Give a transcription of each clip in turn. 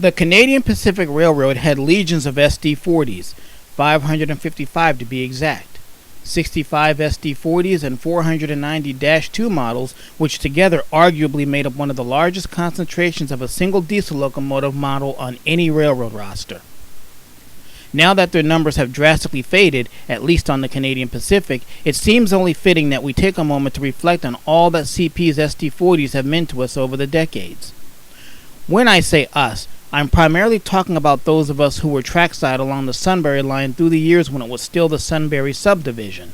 The Canadian Pacific Railroad had legions of SD40s, 555 to be exact, 65 SD40s and 490-2 models, which together arguably made up one of the largest concentrations of a single diesel locomotive model on any railroad roster. Now that their numbers have drastically faded, at least on the Canadian Pacific, it seems only fitting that we take a moment to reflect on all that CP's SD40s have meant to us over the decades. When I say us, I'm primarily talking about those of us who were trackside along the Sunbury line through the years when it was still the Sunbury subdivision.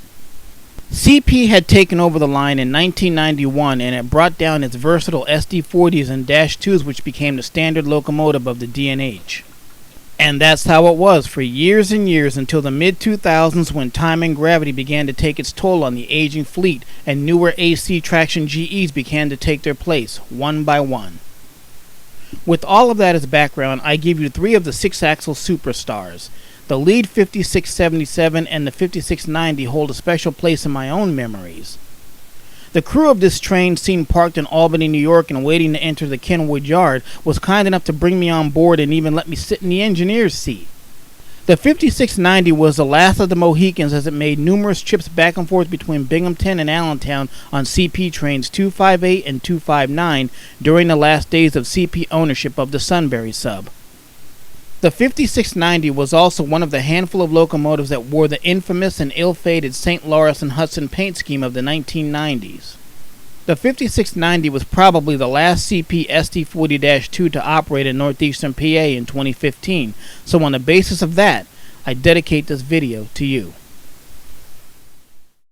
CP had taken over the line in 1991 and it brought down its versatile SD40s and -2s, which became the standard locomotive of the D&H. And that's how it was for years and years until the mid-2000s, when time and gravity began to take its toll on the aging fleet and newer AC traction GEs began to take their place, one by one. With all of that as background, I give you three of the six-axle superstars. The lead 5677 and the 5690 hold a special place in my own memories. The crew of this train, seen parked in Albany, New York and waiting to enter the Kenwood Yard, was kind enough to bring me on board and even let me sit in the engineer's seat. The 5690 was the last of the Mohicans, as it made numerous trips back and forth between Binghamton and Allentown on CP trains 258 and 259 during the last days of CP ownership of the Sunbury sub. The 5690 was also one of the handful of locomotives that wore the infamous and ill-fated St. Lawrence and Hudson paint scheme of the 1990s. The 5690 was probably the last CP SD40-2 to operate in northeastern PA in 2015, so on the basis of that, I dedicate this video to you.